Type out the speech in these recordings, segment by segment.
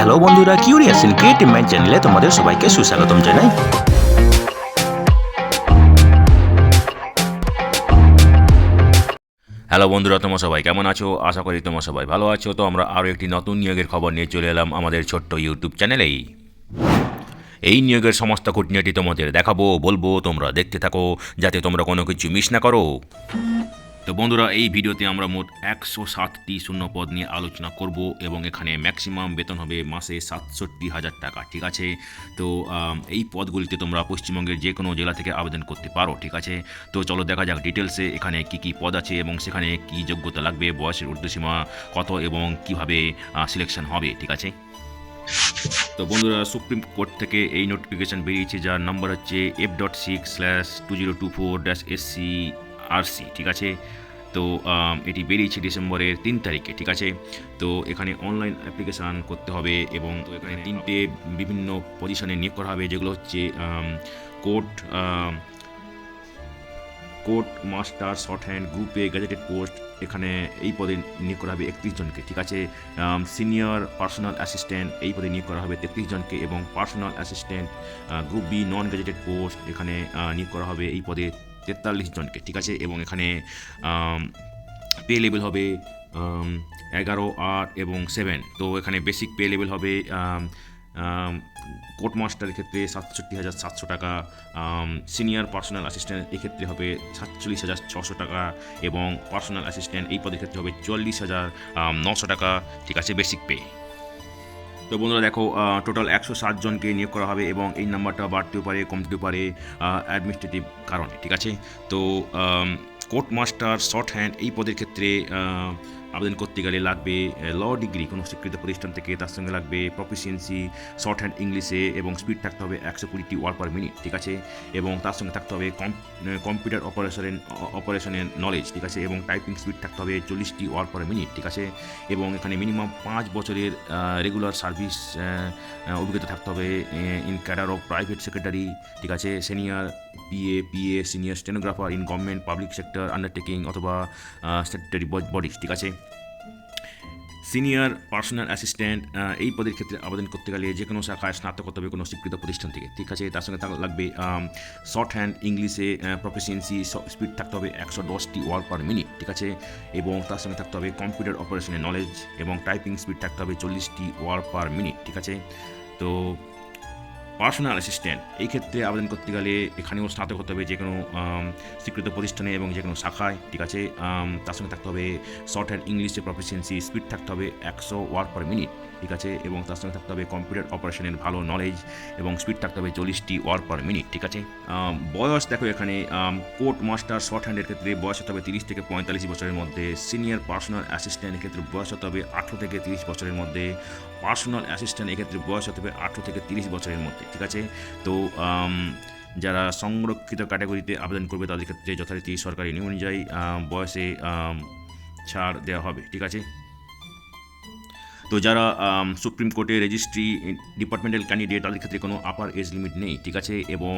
Hello বন্ধুরা, curious in creative mind চ্যানেলে তোমাদের সবাইকে সুস্বাগতম জানাই। হ্যালো বন্ধুরা, তোমরা সবাই কেমন আছো? আশা করি তোমরা সবাই ভালো আছো। তো আমরা আরও একটি নতুন নিয়োগের খবর নিয়ে চলে এলাম আমাদের ছোট্ট ইউটিউব চ্যানেলেই। এই নিয়োগের সমস্ত খুঁটিনাটি তোমাদের দেখাবো, বলবো, তোমরা দেখতে থাকো যাতে তোমরা কোনো কিছু মিস না করো। তো বন্ধুরা, এই ভিডিওতে আমরা মোট 107টি শূন্যপদ নিয়ে আলোচনা করব এবং এখানে ম্যাক্সিমাম বেতন হবে মাসে 67,000 টাকা। ঠিক আছে, তো এই পদগুলিতে তোমরা পশ্চিমবঙ্গের যে কোনো জেলা থেকে আবেদন করতে পারো। ঠিক আছে, তো চলো দেখা যাক ডিটেলসে এখানে কি কি পদ আছে এবং সেখানে কি যোগ্যতা লাগবে, বয়সের ঊর্ধ্বসীমা কত এবং কিভাবে সিলেকশন হবে। ঠিক আছে, তো বন্ধুরা, সুপ্রিম কোর্ট থেকে এই নোটিফিকেশান বেরিয়েছে, যার নাম্বার হচ্ছে F.6/2024-SC/RC। ঠিক আছে, তো এটি বেরিয়েছে ডিসেম্বরের 3 তারিখে। ঠিক আছে, তো এখানে অনলাইন অ্যাপ্লিকেশান করতে হবে এবং তো এখানে 3টে বিভিন্ন পজিশনে নিয়োগ করা হবে, যেগুলো হচ্ছে court master short hand group এ গ্যাজেটেড পোস্ট। এখানে এই পদে নিয়োগ করা হবে 31 জনকে। ঠিক আছে, সিনিয়র পার্সোনাল অ্যাসিস্ট্যান্ট এই পদে নিয়োগ করা হবে 33 জনকে এবং personal assistant group B non gazetted post এখানে নিয়োগ করা হবে এই পদে 43 জনকে। ঠিক আছে, এবং এখানে পে লেভেল হবে 11, 8 এবং 7। তো এখানে বেসিক পে লেভেল হবে কোর্ট মাস্টারের ক্ষেত্রে 67,700 টাকা, সিনিয়র পার্সোনাল অ্যাসিস্ট্যান্ট এক্ষেত্রে হবে 47,600 টাকা এবং পার্সোনাল অ্যাসিস্ট্যান্ট এই পদের ক্ষেত্রে হবে 44,900 টাকা। ঠিক আছে, বেসিক পে। তো বন্ধুরা দেখো, টোটাল 107 জনকে নিয়োগ করা হবে এবং এই নাম্বারটা বাড়তেও পারে কমতেও পারে অ্যাডমিনিস্ট্রেটিভ কারণে। ঠিক আছে, তো কোর্ট মাস্টার শর্ট হ্যান্ড এই পদের ক্ষেত্রে আবেদন করতে গেলে লাগবে ল ডিগ্রি কোনো স্বীকৃত প্রতিষ্ঠান থেকে, তার সঙ্গে লাগবে প্রফিসিয়েন্সি শর্ট হ্যান্ড ইংলিশে এবং স্পিড থাকতে হবে 120টি ওয়ার্ড পার মিনিট। ঠিক আছে, এবং তার সঙ্গে থাকতে হবে কম্পিউটার অপারেশনের নলেজ। ঠিক আছে, এবং টাইপিং স্পিড থাকতে হবে 40টি ওয়ার্ড পার মিনিট। ঠিক আছে, এবং এখানে মিনিমাম 5 বছরের রেগুলার সার্ভিস অভিজ্ঞতা থাকতে হবে in cadre of private secretary. ঠিক আছে, senior PA senior stenographer in government public sector undertaking অথবা স্ট্যাটুটরি বডিজ। ঠিক আছে, সিনিয়র পার্সোনাল অ্যাসিস্ট্যান্ট এই পদের ক্ষেত্রে আবেদন করতে গেলে যে কোনো শাখায় স্নাতক হতে হবে কোনো স্বীকৃত প্রতিষ্ঠান থেকে। ঠিক আছে, তার সঙ্গে লাগবে শর্ট হ্যান্ড ইংলিশে প্রফিসিয়েন্সি স্পিড থাকতে হবে 110টি ওয়ার্ড পার মিনিট। ঠিক আছে, এবং তার সঙ্গে থাকতে হবে কম্পিউটার অপারেশনের নলেজ এবং টাইপিং স্পিড থাকতে হবে 40টি ওয়ার্ড পার মিনিট। ঠিক আছে, তো পার্সোনাল অ্যাসিস্ট্যান্ট এই ক্ষেত্রে আবেদন করতে গেলে এখানেও স্নাতক হতে হবে যে কোনো স্বীকৃত প্রতিষ্ঠানে এবং যে কোনো শাখায়। ঠিক আছে, তার সঙ্গে থাকতে হবে শর্ট হ্যান্ড ইংলিশে প্রফিসিয়েন্সি স্পিড থাকতে হবে 100 ওয়ার্ড পার মিনিট। ঠিক আছে, এবং তার সঙ্গে থাকতে হবে কম্পিউটার অপারেশনের ভালো নলেজ এবং স্পিড থাকতে হবে 40টি ওয়ার্ড পার মিনিট। ঠিক আছে, বয়স দেখো এখানে কোর্ট মাস্টার শর্ট হ্যান্ডের ক্ষেত্রে বয়স হতে হবে 30 থেকে 45 বছরের মধ্যে, সিনিয়র পার্সোনাল অ্যাসিস্ট্যান্টের ক্ষেত্রে বয়স হতে হবে 18 থেকে 30 বছরের মধ্যে, পার্সোনাল অ্যাসিস্ট্যান্ট এক্ষেত্রে বয়স হতে হবে 18 থেকে 30 বছরের মধ্যে। ঠিক আছে, তো যারা সংরক্ষিত ক্যাটাগরিতে আবেদন করবে তাদের ক্ষেত্রে যথারীতি সরকারি নিয়ম অনুযায়ী বয়সে ছাড় দেওয়া হবে। ঠিক আছে, তো যারা সুপ্রিম কোর্টের রেজিস্ট্রি ডিপার্টমেন্টাল ক্যান্ডিডেট তাদের ক্ষেত্রে কোনো আপার এজ লিমিট নেই। ঠিক আছে, এবং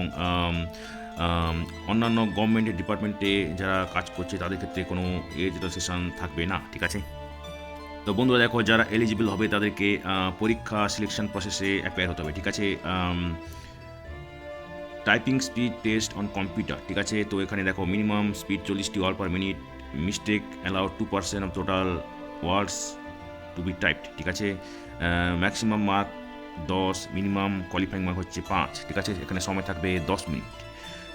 অন্যান্য গভর্নমেন্টের ডিপার্টমেন্টে যারা কাজ করছে তাদের ক্ষেত্রে কোনো এজ রিল্যাক্সেশন থাকবে না। ঠিক আছে, তো বন্ধুরা দেখো, যারা এলিজিবল হবে তাদেরকে পরীক্ষা সিলেকশন প্রসেসে অ্যাপিয়ার হতে হবে। ঠিক আছে, typing speed test on computer. ঠিক আছে, তো এখানে দেখো মিনিমাম স্পিড 40টি word per minute, mistake allowed 2% of total words to be typed. ঠিক আছে, maximum mark 10, minimum qualifying mark হচ্ছে 5। ঠিক আছে, এখানে সময় থাকবে 10 মিনিট।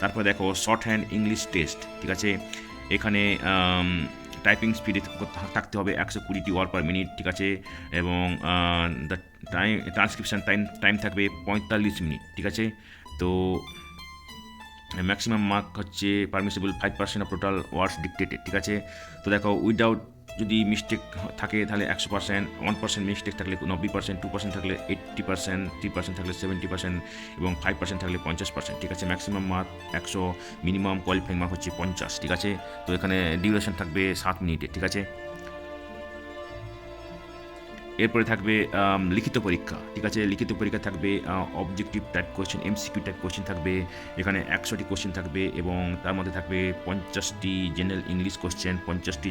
তারপরে দেখো শর্ট হ্যান্ড ইংলিশ টেস্ট। ঠিক আছে, এখানে টাইপিং স্পিডে থাকতে হবে 120টি ওয়ার্ড পার মিনিট। ঠিক আছে, এবং দ্য ট্রান্সক্রিপশন টাইম থাকবে 45 মিনিট। ঠিক আছে, তো ম্যাক্সিমাম মার্ক হচ্ছে পারমিসিবল 5% অফ টোটাল ওয়ার্ডস ডিক্টেটেড। ঠিক আছে, তো দেখো উইদাউট যদি মিস্টেক থাকে তাহলে 100%, 1% মিস্টেক থাকলে 90%, 2% থাকলে 80%, 3% থাকলে 70% এবং 5% থাকলে 50%। ঠিক আছে, maximum mark 100, minimum qualifying mark হচ্ছে 50। ঠিক আছে, তো এখানে ডিউরেশন থাকবে 7 মিনিটের। ঠিক আছে, এরপরে থাকবে লিখিত পরীক্ষা। ঠিক আছে, লিখিত পরীক্ষা থাকবে objective type question, MCQ type question থাকবে। এখানে 100টি কোশ্চেন থাকবে এবং তার মধ্যে থাকবে 50টি জেনারেল ইংলিশ কোশ্চেন, 15টি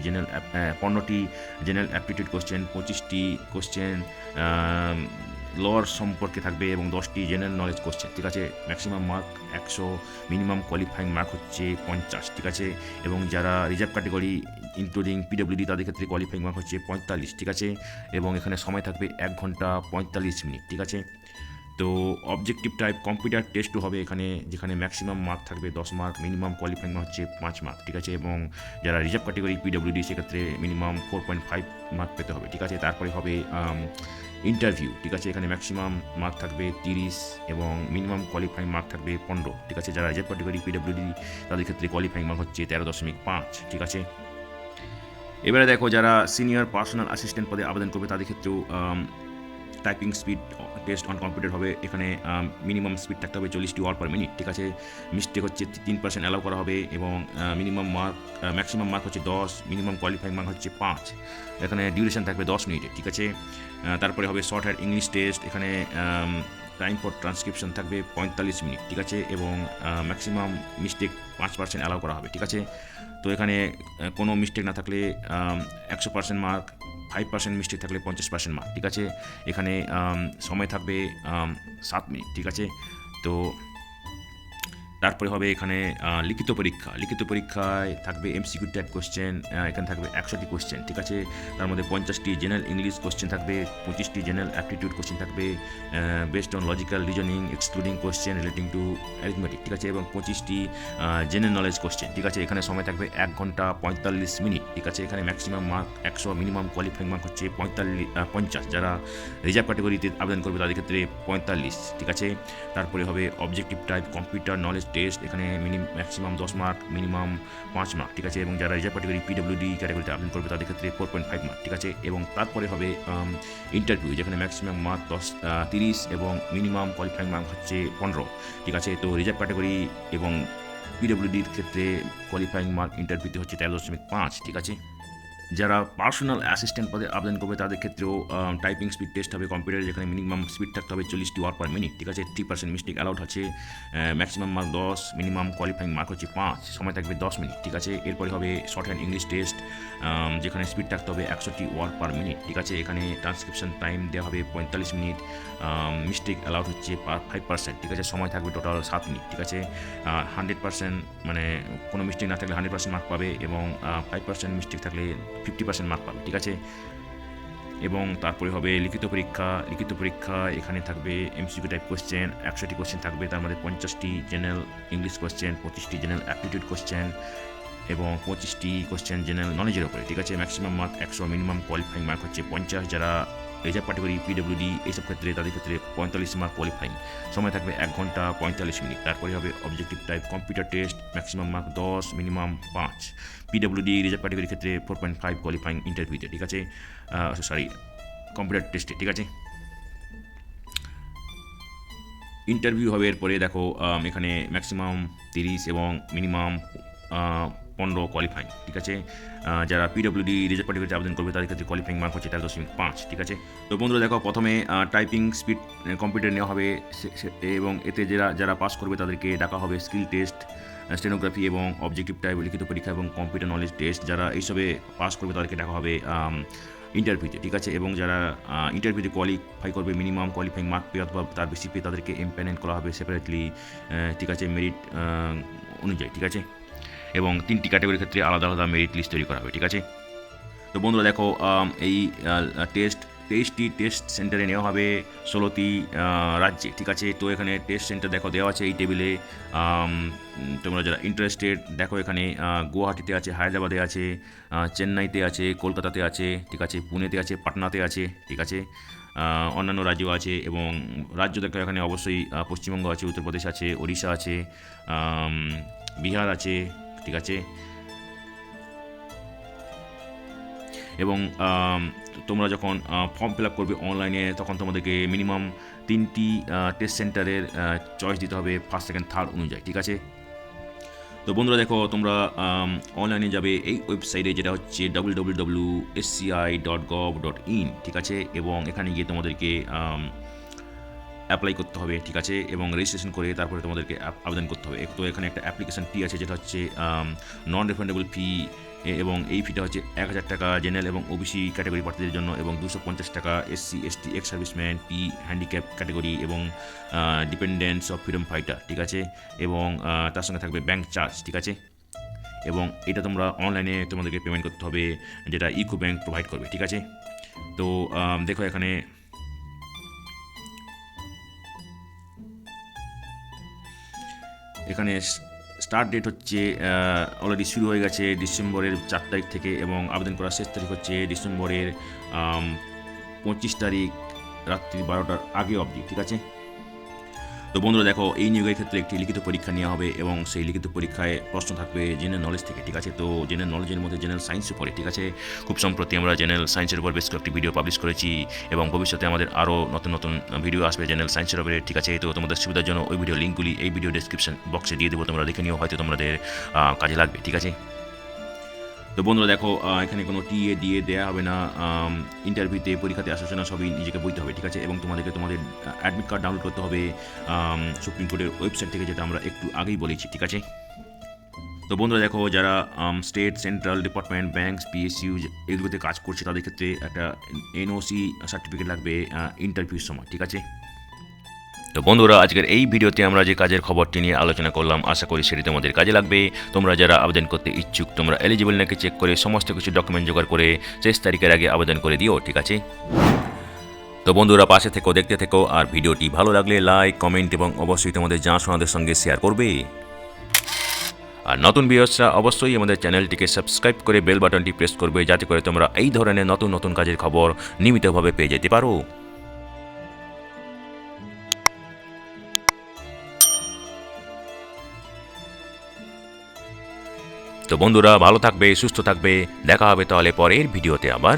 জেনারেল অ্যাপটিটিউড কোশ্চেন, 25টি কোশ্চেন লর সম্পর্কে থাকবে এবং 10টি জেনারেল নলেজ কোশ্চেন, ঠিক আছে। Maximum mark 100, minimum qualifying mark হচ্ছে 50, ঠিক আছে। এবং যারা রিজার্ভ ক্যাটাগরি ইনক্লুডিং পিডব্লিউডি তাদের ক্ষেত্রে কোয়ালিফাইং মার্ক হচ্ছে 45, ঠিক আছে। এবং এখানে সময় থাকবে 1 ঘন্টা 45 মিনিট, ঠিক আছে। তো অবজেক্টিভ টাইপ কম্পিউটার টেস্টও হবে এখানে, যেখানে ম্যাক্সিমাম মার্ক থাকবে 10 মার্ক, মিনিমাম কোয়ালিফাইং মার্ক হচ্ছে 5 মার্ক, ঠিক আছে। এবং যারা রিজার্ভ ক্যাটাগরি পিডব্লিউডি সেক্ষেত্রে মিনিমাম 4.5 মার্ক পেতে হবে, ঠিক আছে। তারপরে হবে ইন্টারভিউ, ঠিক আছে। এখানে ম্যাক্সিমাম মার্ক থাকবে 30 এবং মিনিমাম কোয়ালিফাইং মার্ক থাকবে 15, ঠিক আছে। যারা রিজার্ভ ক্যাটাগরি পিডব্লিউডি তাদের ক্ষেত্রে কোয়ালিফাইং মার্ক হচ্ছে 13.5, ঠিক আছে। এবারে দেখো যারা সিনিয়র পার্সোনাল অ্যাসিস্ট্যান্ট পদে আবেদন করবে তাদের ক্ষেত্রেও typing speed test on computer হবে। এখানে মিনিমাম স্পিড থাকতে হবে 40টি ওয়ার্ড পার মিনিট, ঠিক আছে। মিস্টেক হচ্ছে 3% অ্যালাউ করা হবে এবং মিনিমাম মার্ক ম্যাক্সিমাম মার্ক হচ্ছে 10, মিনিমাম কোয়ালিফাইং মার্ক হচ্ছে 5। এখানে ডিউরেশন থাকবে 10 মিনিটের, ঠিক আছে। তারপরে হবে শর্ট হ্যান্ড ইংলিশ টেস্ট। এখানে টাইম ফর ট্রান্সক্রিপশন থাকবে 45 মিনিট, ঠিক আছে। এবং ম্যাক্সিমাম মিস্টেক 5% অ্যালাউ করা হবে, ঠিক আছে। তো এখানে কোনো মিস্টেক না থাকলে 100% মার্ক, 5% মিস্টেক থাকলে 50% মার্ক, ঠিক আছে। এখানে সময় থাকবে 7 মিনিট, ঠিক আছে। তো তারপরে হবে এখানে লিখিত পরীক্ষায় থাকবে এমসিকিউ টাইপ কোশ্চেন। এখানে থাকবে 100টি কোশ্চেন, ঠিক আছে। তার মধ্যে 50টি জেনারেল ইংলিশ কোশ্চেন থাকবে, 25টি জেনারেল অ্যাপটিটিউড কোশ্চেন থাকবে based on logical reasoning excluding question relating to arithmetic, ঠিক আছে। এবং 25টি জেনারেল নলেজ কোশ্চেন, ঠিক আছে। এখানে সময় থাকবে 1 ঘন্টা 45 মিনিট, ঠিক আছে। এখানে maximum mark 100, minimum qualifying mark হচ্ছে 50। যারা রিজার্ভ ক্যাটাগরিতে আবেদন করবে তাদের ক্ষেত্রে 45, ঠিক আছে। তারপরে হবে objective type computer knowledge test. এখানে ম্যাক্সিমাম 10 মার্ক, মিনিমাম 5 মার্ক, ঠিক আছে। এবং যারা রিজার্ভ ক্যাটাগরি পিডব্লিউডি ক্যাটাগরিতে আবেদন করবে তাদের ক্ষেত্রে 4.5 মার্ক, ঠিক আছে। এবং তারপরে হবে ইন্টারভিউ, যেখানে ম্যাক্সিমাম মার্ক 30 এবং মিনিমাম কোয়ালিফাইং মার্ক হচ্ছে 15, ঠিক আছে। তো রিজার্ভ ক্যাটাগরি এবং পিডব্লিউডির ক্ষেত্রে কোয়ালিফাইং মার্ক ইন্টারভিউতে হচ্ছে 13.5, ঠিক আছে। যারা পার্সোনাল অ্যাসিস্ট্যান্ট পদে আবেদন করবে তাদের ক্ষেত্রেও টাইপিং স্পিড টেস্ট হবে কম্পিউটারে, যেখানে মিনিমাম স্পিড থাকতে হবে 40টি ওয়ার্ড পার মিনিট, ঠিক আছে। 3% মিস্টেক অ্যালাউড আছে। Maximum mark 10, minimum qualifying mark হচ্ছে 5, সময় থাকবে 10 মিনিট, ঠিক আছে। এরপরে হবে শর্ট হ্যান্ড ইংলিশ টেস্ট, যেখানে স্পিড থাকতে হবে 100টি ওয়ার্ড পার মিনিট, ঠিক আছে। এখানে ট্রান্সক্রিপশন টাইম দেওয়া হবে 45 মিনিট, মিস্টেক অ্যালাউড হচ্ছে 5%, ঠিক আছে। সময় থাকবে টোটাল 7 মিনিট, ঠিক আছে। 100% মানে কোনো মিস্টেক না থাকলে 100% মার্ক পাবে এবং 5% মিস্টেক থাকলে 50% মার্ক পাবে, ঠিক আছে। এবং তারপরে হবে লিখিত পরীক্ষা। এখানে থাকবে এমসিকিউ টাইপ কোশ্চেন, 100টি কোশ্চেন থাকবে। তার মধ্যে 50টি জেনারেল ইংলিশ কোশ্চেন, 25টি জেনারেল অ্যাপটিটিউড কোশ্চেন এবং 25টি কোশ্চেন জেনারেল নলেজের উপরে, ঠিক আছে। Maximum mark 100, minimum qualifying mark হচ্ছে 50। যারা রিজার্ভ ক্যাটাগরি পিডব্লিউডি এইসব ক্ষেত্রে তাদের ক্ষেত্রে 45 মার্ক কোয়ালিফাইং, সময় থাকবে 1 ঘন্টা 45 মিনিট। তারপরে হবে objective type computer test, maximum mark 10, minimum 5। PWD reserve ক্যাটাগরির ক্ষেত্রে 4.5 কোয়ালিফাইং ইন্টারভিউতে, ঠিক আছে। কম্পিউটার টেস্টে, ঠিক আছে। ইন্টারভিউ হবে এরপরে দেখো এখানে ম্যাক্সিমাম 30 এবং মিনিমাম 15 কোয়ালিফাইং, ঠিক আছে। যারা পিডব্লিউডি রিজার্ভ ক্যাটাগরিতে আবেদন করবে তাদের ক্ষেত্রে কোয়ালিফাইং মার্ক হচ্ছে 13.5, ঠিক আছে। তো বন্ধুরা দেখো প্রথমে টাইপিং স্পিড কম্পিউটার নেওয়া হবে এবং এতে যারা পাস করবে তাদেরকে ডাকা হবে স্কিল টেস্ট, স্টেনোগ্রাফি এবং অবজেক্টিভ টাইপ লিখিত পরীক্ষা এবং কম্পিউটার নলেজ টেস্ট। যারা এইসবে পাস করবে তাদেরকে ডাকা হবে ইন্টারভিউতে, ঠিক আছে। এবং যারা ইন্টারভিউতে কোয়ালিফাই করবে মিনিমাম কোয়ালিফাইং মার্ক পেয়ে অথবা তার বেশি পেয়ে তাদেরকে এমপ্যানেল করা হবে সেপারেটলি, ঠিক আছে, মেরিট অনুযায়ী, ঠিক আছে। এবং 3টি ক্যাটাগরির ক্ষেত্রে আলাদা আলাদা মেরিট লিস্ট তৈরি করা হবে, ঠিক আছে। তো বন্ধুরা দেখো এই টেস্ট 23টি টেস্ট সেন্টারে নেওয়া হবে 16টি রাজ্যে, ঠিক আছে। তো এখানে টেস্ট সেন্টার দেখো দেওয়া আছে এই টেবিলে। তোমরা যারা ইন্টারেস্টেড দেখো এখানে গুয়াহাটিতে আছে, হায়দ্রাবাদে আছে, চেন্নাইতে আছে, কলকাতাতে আছে, ঠিক আছে, পুনেতে আছে, পাটনাতে আছে, ঠিক আছে। অন্যান্য রাজ্য আছে এবং রাজ্য দেখো এখানে অবশ্যই পশ্চিমবঙ্গ আছে, উত্তরপ্রদেশ আছে, ওড়িশা আছে, বিহার আছে, ঠিক আছে। এবং তোমরা যখন ফর্ম ফিল আপ করবে অনলাইনে তখন তোমাদেরকে মিনিমাম 3টি টেস্ট সেন্টারের চয়েস দিতে হবে 1st, 2nd, 3rd অনুযায়ী, ঠিক আছে। তো বন্ধুরা দেখো তোমরা অনলাইনে যাবে এই ওয়েবসাইটে, যেটা হচ্ছে www.sci.gov.in, ঠিক আছে। এবং এখানে গিয়ে তোমাদেরকে অ্যাপ্লাই করতে হবে, ঠিক আছে, এবং রেজিস্ট্রেশন করে তারপরে তোমাদেরকে আবেদন করতে হবে। তো এখানে একটা অ্যাপ্লিকেশন ফি আছে, যেটা হচ্ছে নন রিফান্ডেবল ফি, এবং এই ফিটা হচ্ছে 1,000 টাকা জেনারেল এবং ওবিসি ক্যাটাগরি প্রার্থীদের জন্য, এবং 250 টাকা SC ST ex serviceman, P handicap category এবং ডিপেন্ডেন্টস অফ ফ্রিডম ফাইটার, ঠিক আছে, এবং তার সঙ্গে থাকবে ব্যাঙ্ক চার্জ, ঠিক আছে, এবং এটা তোমরা অনলাইনে তোমাদেরকে পেমেন্ট করতে হবে, যেটা ইকো ব্যাঙ্ক প্রোভাইড করবে, ঠিক আছে। তো দেখো এখানে স্টার্ট ডেট হচ্ছে অলরেডি শুরু হয়ে গেছে ডিসেম্বরের 4 তারিখ থেকে, এবং আবেদন করার শেষ তারিখ হচ্ছে ডিসেম্বরের 25 তারিখ রাত্রি 12টার আগে অবধি, ঠিক আছে। তো বন্ধুরা দেখো, এই নিয়োগের ক্ষেত্রে একটি লিখিত পরীক্ষা নেওয়া হবে, এবং সেই লিখিত পরীক্ষায় প্রশ্ন থাকবে জেনারেল নলেজ থেকে, ঠিক আছে। তো জেনারেল নলেজের মধ্যে জেনারেল সায়েন্সও পড়ে, ঠিক আছে। খুব সম্প্রতি আমরা জেনারেল সায়েন্সের উপর বেশ কয়েকটি ভিডিও পাবলিশ করেছি, এবং ভবিষ্যতে আমাদের আরও নতুন নতুন ভিডিও আসবে জেনারেল সায়েন্সের উপরে, ঠিক আছে। তো তোমাদের সুবিধার জন্য ওই ভিডিও লিঙ্কগুলি এই ভিডিও ডেসক্রিপশন বক্সে দিয়ে দেবো, তোমরা দেখে নিও, হয়তো তোমাদের কাজে লাগবে, ঠিক আছে। তো বন্ধুরা দেখো, এখানে কোনো টিএ দিয়ে দেওয়া হবে না, ইন্টারভিউতে পরীক্ষাতে আসার জন্য সবই নিজেকে বইতে হবে, ঠিক আছে, এবং তোমাদেরকে তোমাদের অ্যাডমিট কার্ড ডাউনলোড করতে হবে সুপ্রিম কোর্টের ওয়েবসাইট থেকে, যেটা আমরা একটু আগেই বলেছি, ঠিক আছে। তো বন্ধুরা দেখো, যারা state, central department, banks, PSU এগুলোতে কাজ করছে, তাদের ক্ষেত্রে একটা এনওসি সার্টিফিকেট লাগবে ইন্টারভিউর সময়, ঠিক আছে। তো বন্ধুরা, আজকের এই ভিডিওতে আমরা যে কাজের খবরটি নিয়ে আলোচনা করলাম, আশা করি সেটি তোমাদের কাজে লাগবে। তোমরা যারা আবেদন করতে ইচ্ছুক, তোমরা এলিজিবল নাকি চেক করে সমস্ত কিছু ডকুমেন্ট জোগাড় করে শেষ তারিখের আগে আবেদন করে দিও, ঠিক আছে। তো বন্ধুরা, পাশে থেকো, দেখতে থেকো, আর ভিডিওটি ভালো লাগলে লাইক, কমেন্ট এবং অবশ্যই তোমাদের জানাশোনাদের সঙ্গে শেয়ার করবে। আর নতুন ভিউয়ার্সরা অবশ্যই আমাদের চ্যানেলটিকে সাবস্ক্রাইব করে বেল বাটনটি প্রেস করবে, যাতে করে তোমরা এই ধরনের নতুন নতুন কাজের খবর নিয়মিতভাবে পেয়ে যেতে পারো। তো বন্ধুরা, ভালো থাকবে, সুস্থ থাকবে, দেখা হবে তাহলে পরের ভিডিওতে আবার।